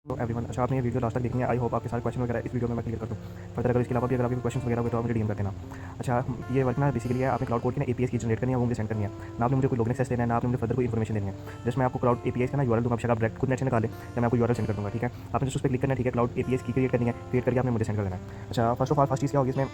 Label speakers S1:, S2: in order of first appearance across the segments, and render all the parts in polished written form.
S1: तो एवरीवन, अच्छा आपने ये वीडियो लास्ट तक देखनी है। आई होप आपके सारे क्वेश्चन वगैरह इस वीडियो में मैं क्लियर कर दूँ। फर्दर अगर इसके अलावा भी अगर आपके क्वेश्चन वगैरह हुए तो आप मुझे डीएम कर देना। अच्छा, ये वर्क ना बेसिकली है, आपने क्लाउड कोड की ना एपीएस की जनरेट करनी है, वो मुझे सेंड करनी है। ना आपने मुझे कोई लॉगिन एक्सेस देना है, ना आपने मुझे फर्दर कोई इन्फॉर्मेशन देनी है। जस्ट मैं आपको क्लाउड एपीएस का ना यूआरएल दूंगा, बेशक आप डायरेक्ट खुद नेट से निकालें या मैं आपको यूआरएल सेंड कर दूंगा। ठीक है, आपने जस्ट उस पर क्लिक करना है। ठीक है, क्लाउड एपीएस की क्रिएट करनी है, क्रिएट करके आपने मुझे सेंड कर देना है। अच्छा, फर्स्ट ऑफ ऑल फर्स्ट चीज़ क्या होगी इसमें,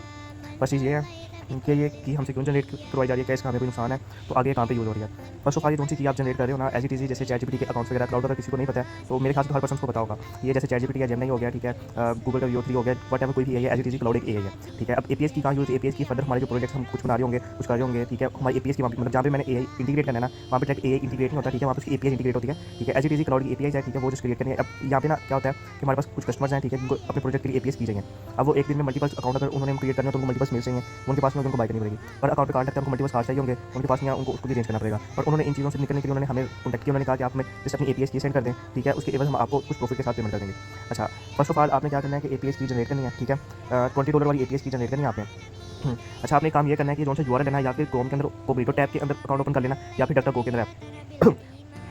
S1: फर्स्ट चीज़ ये है कि ये की हमसे क्यों जनरेट करवाई जा रही है, क्या इसका हमें कोई नुकसान है, तो आगे कहाँ पे यूज़ हो रही है। फर्स्ट ऑफ ऑल ये कौन सी चीज़ आप जनरेट कर रहे हो ना, एज इट इज़ जैसे चैटजीपीटी के अकाउंट्स वगैरह क्लाउड, अगर किसी को नहीं पता है तो मेरे ख्याल से हर पर्सन को पता होगा। ये जैसे चैटजीपीटी या जेमिनी हो गया, ठीक है, गूगल का VO3 हो गया, वट एवर कोई भी एज इट इज़ क्लाउड एक है। ठीक है, अब एपीएस की कहाँ यूज़, एपीएस की फर्दर हमारे जो प्रोजेक्ट्स हम कुछ बना रहे होंगे, कुछ कर रहे होंगे, ठीक है, हमारे एपीएस की मतलब जहाँ पे मैंने एआई इंटीग्रेट करना है ना, वहाँ पे डायरेक्ट एआई इंटीग्रेट नहीं होता। ठीक है, वहाँ पर उसकी एपीएस इंटीग्रेट होती है। ठीक है, एज इट इज़ क्लाउड की एपीआई है। ठीक है, वो जो क्रिएट करनी है। अब यहाँ पे ना क्या होता है कि हमारे पास कुछ कस्टमर्स हैं, ठीक है, जिनको अपने प्रोजेक्ट के लिए एपीएस की चाहिए। अब वो एक दिन में मल्टीपल अकाउंट अगर उन्होंने क्रिएट करना है तो उनको मल्टीपल मेल चाहिए, उनके पास में उनको बाय करनी पड़ेगी। और अकाउंट पे कार्ड लगता है, उनको मल्टीपल कार्ड चाहिए होंगे, उनके पास यहाँ उनको उसको भी चेंज करना पड़ेगा। और उन्होंने इन चीज़ों से निकलने के लिए उन्होंने हमें कॉन्टैक्ट किया, उन्होंने कहा कि आप हमें जस्ट अपनी एपीएस की सेंड कर दें। ठीक है, उसके एवज हम आपको कुछ प्रॉफिट के साथ पेमेंट कर देंगे। अच्छा, फर्स्ट ऑफ ऑल आपने क्या करना है कि एपीएस की जनरेट करनी है। ठीक है, $20 वाली एपीएस की जनरेट करनी है आपने। अच्छा, आपने काम ये करना है कि जो से यूआरएल लेना है, या फिर क्रोम के अंदर कोग्निटो टैब के अंदर अकाउंट ओपन कर लेना, या फिर डॉक्टर गो के अंदर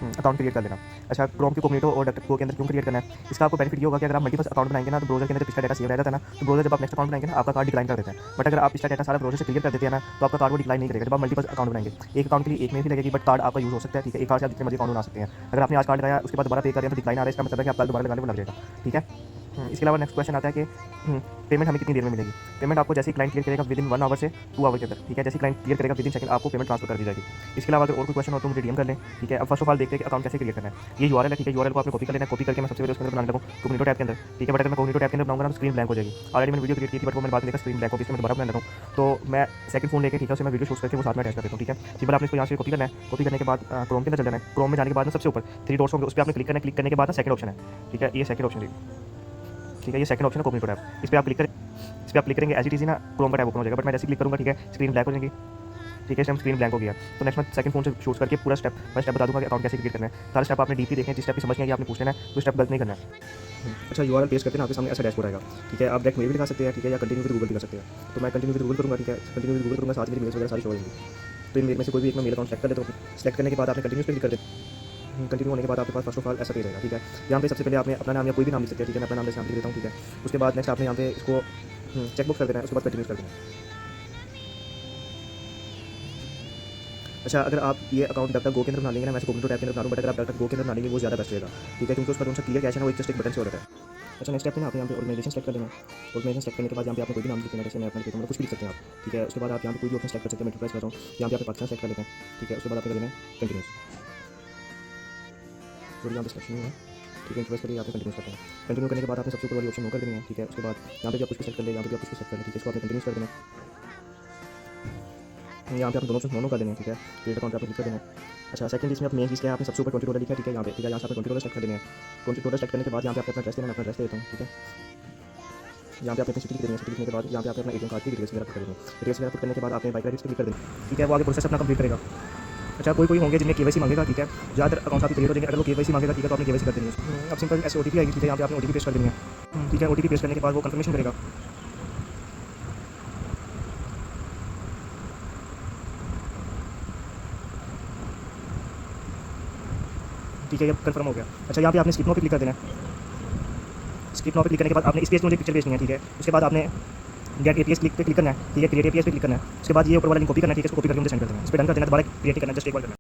S1: अकाउंट क्रिएट कर लेना। अच्छा, क्रोम के कोग्निटो और डॉक्टर गो के अंदर क्यों क्रिएट करना है, इसका आपको बेनिफिट ये होगा कि अगर आप मल्टीपल अकाउंट बनाएंगे ना, तो ब्राउजर के अंदर पिछला डाटा सेव रह जाता है ना, तो ब्राउजर जब आप नेक्स्ट अकाउंट बनाएंगे ना, आपका कार्ड डिक्लाइन कर देता है। बट अगर आप पिछला डाटा सारा ब्राउजर से क्लियर कर देते हैं ना, तो आपका कार्ड वो डिक्लाइन नहीं करेगा। जब आप मल्टीपल अकाउंट बनाएंगे, एक अकाउंट के लिए एक में भी लगेगी, बट कार्ड आपका यूज हो सकता है। ठीक है, एक कार्ड से आप जितने मर्जी अकाउंट बना सकते हैं। अगर आपने आज कार्ड लगाया, उसके बाद दोबारा पे कर रहे हैं तो डिक्लाइन आ रहा है, इसका मतलब है कि आप कल दोबारा लगाने को लग जाएगा। ठीक है, इसके अलावा नेक्स्ट क्वेश्चन आता है कि पेमेंट हमें कितनी देर में मिलेगी। पेमेंट आपको जैसे क्लाइंट क्लियर करेगा विदिन 1 आवर से 2 आवर के अंदर। ठीक है, जैसे क्लाइंट क्लियर करेगा विदिन सेकंड आपको पेमेंट ट्रांसफर कर दी जाएगी। इसके अलावा अगर और कोई क्वेश्चन हो तो मुझे डीएम कर लें। ठीक है, अब फर्स्ट ऑफ ऑल देखते हैं कि अकाउंट कैसे क्रिएट करना है। ये यूआरएल है, ठीक है, यूआरएल को आपने कॉपी कर लेना है। कॉपी करके मैं सबसे पहले उसके अंदर बनाने लगूँ कोग्निटो टैब के अंदर। ठीक है, बट अगर मैं कोग्निटो टैब के अंदर बनाऊंगा ना तो स्क्रीन ब्लैंक हो जाएगी। ऑलरेडी मैंने वीडियो क्रिएट की थी, बट वो मैंने बाद में देखा स्क्रीन ब्लैक हो गई, इसमें दोबारा बनाने लगूँ। तो मैं सेकंड फोन लेके, ठीक है, उसे मैं वीडियो शूट करके वो साथ में अटैच कर देता हूँ। ठीक है, सिंपल आपने इसको यहाँ से कॉपी करना है। कॉपी करने के बाद क्रोम के अंदर चल जाना है। क्रोम में जाने के बाद सबसे ऊपर 3 डॉट्स होंगे, उस पर आपने क्लिक करना है। क्लिक करने के बाद सेकंड ऑप्शन है। ठीक है, ये सेकंड ऑप्शन है। ठीक है, ये सेकंड ऑप्शन है कोग्निटो टैब। इस पर आप क्लिक करें, इस पर आप क्लिक करेंगे, एज इट इज ना क्रोम का टैब ओपन हो जाएगा। बट मैं जैसे क्लिक करूँगा, ठीक है, स्क्रीन ब्लैक हो जाएगी। ठीक है, इस टाइम स्क्रीन ब्लैंक हो गया। तो नेक्स्ट मैं सेकंड फोन से शूट करके पूरा स्टेप बाय स्टेप बता दूंगा कि अकाउंट कैसे क्रिएट करना है। सारे स्टेप आपने डीपली देखने, जिस स्टेप की समझ नहीं आई आपने पूछ लेना है, तो स्टेप गलत नहीं करना है। अच्छा, यूआरएल पेस्ट करके ना आपके सामने ऐसा डैशबोर्ड आएगा। ठीक है, आप डायरेक्ट मेल भी दिखा सकते हैं। ठीक है, या कंटिन्यू विद गूगल भी कर सकते हैं। तो मैं कंटिन्यू विद गूगल करूँगा। ठीक है, कंटिन्यू विद गूगल करूँगा, साथ में मेल्स वगैरह सारी शो होंगी। तो इन मेल में से कोई भी एक मैं मेल अकाउंट सेलेक्ट कर लेता हूँ। सेलेक्ट करने के बाद आपने कंटिन्यू पे क्लिक कर दें। कंटिन्यू होने के बाद आपके पास फर्स्ट ऑफ ऑल ऐसा पेज आएगा। ठीक है, यहाँ पे सबसे पहले आपने अपना नाम या कोई भी नाम लिख सकते हैं। ठीक है, मैं अपना नाम जैसे यहाँ लिख देता हूँ। ठीक है, उसके बाद नेक्स्ट आपने यहाँ पे इसको चेकबुक कर देना है, उसके बाद कंटिन्यू कर देना है। अच्छा, अगर आप ये अकाउंट डॉक्टर गो के अंदर बना लेंगे ना, मैं कोग्निटो टैब के अंदर बना लूँ, बट अगर आप डॉक्टर गो के अंदर बना लेंगे वो ज़्यादा बेस्ट रहेगा। ठीक है, क्योंकि उसका जो क्लियर कैश है ना, वो एक जस्ट एक बटन से हो जाता है। अच्छा, नेक्स्ट स्टेप में आपने यहाँ पे ऑर्गेनाइजेशन सेलेक्ट कर लेना है। ऑर्गेनाइजेशन सेलेक्ट करने के बाद यहाँ पे आपने कोई भी नाम लिख देना, जैसे मैं अपना लिख देता हूँ, कुछ भी लिख सकते हैं आप। ठीक है, उसके बाद आप यहाँ पे कोई भी ऑप्शन सेलेक्ट कर सकते हैं। मैं प्रेस कर रहा हूँ, यहाँ पे आप पाकिस्तान सेलेक्ट कर लेते हैं। ठीक है, उसके बाद आपने कर देना है कंटिन्यूस। तो यहाँ पे सिलेक्शन है। ठीक है, प्रेस करके यहाँ पे कंटिन्यूस करते हैं। कंटिन्यू करने के बाद आपने सबसे ऊपर वाली ऑप्शन नो कर देनी है। ठीक है, उसके बाद यहाँ पे भी आप कुछ भी सेलेक्ट कर ले, यहाँ पे भी आप कुछ भी सेलेक्ट कर ले। ठीक है, इसको आपने कंटिन्यूस कर देना है। यहाँ पे आपने दोनों ऑप्शन नो कर देना है। ठीक है, क्रिएट अकाउंट पे आपने क्लिक कर देना है। अच्छा, सेकंड इसमें आप मेन चीज़ क्या है, आपने सबसे ऊपर $20 लिखा है। ठीक है, यहाँ पे ठीक है, यहाँ से आपने $20 सेलेक्ट कर देना है। $20 सेलेक्ट करने के बाद यहाँ पे आपने अपना एड्रेस देना है। अपना एड्रेस दे देता हूँ। ठीक है, यहाँ पे आपने अपनी सिटी देनी है। सिटी लिखने के बाद यहाँ पे आपने अपना एटीएम कार्ड की डिटेल्स वगैरह पुट कर देनी है। डिटेल्स वगैरह पुट करने के बाद आपने बाइक क्लिक कर देनी। ठीक है, वो आगे प्रोसेस अपना कंप्लीट करेगा। अच्छा, कोई होंगे जिन्हें केवाईसी मांगेगा। ठीक है, ज़्यादातर अकाउंट आपके क्लियर हो जाएंगे। अगर वो केवाईसी मांगेगा, ठीक है, तो आपने केवाईसी कर देनी है। अब सिंपल ऐसे ओटीपी आएगी। ठीक है, यहाँ पे आपने ओटीपी पेस्ट कर देनी है। ठीक है, ओटीपी पेस्ट करने के बाद वो कंफर्मेशन करेगा। ठीक है, ये कंफर्म हो गया। अच्छा, यहाँ पे आपने स्किप नो पे क्लिक कर देना है। स्किप नो पे क्लिक करने के बाद आपने इस पेज में मुझे पिक्चर भेजनी है। ठीक है, उसके बाद आपने गेट एपीएस क्लिक पे क्लिक करना है। ठीक है, क्रिएट एपीएस पे क्लिक करना है। उसके बाद ये ऊपर वाला लिंक कॉपी करना है। ठीक है, इसको कॉपी करके मुझे सेंड कर देना है। इस पर डन कर देना है, दोबारा क्रिएट करना है, जस्ट एक बार करना है।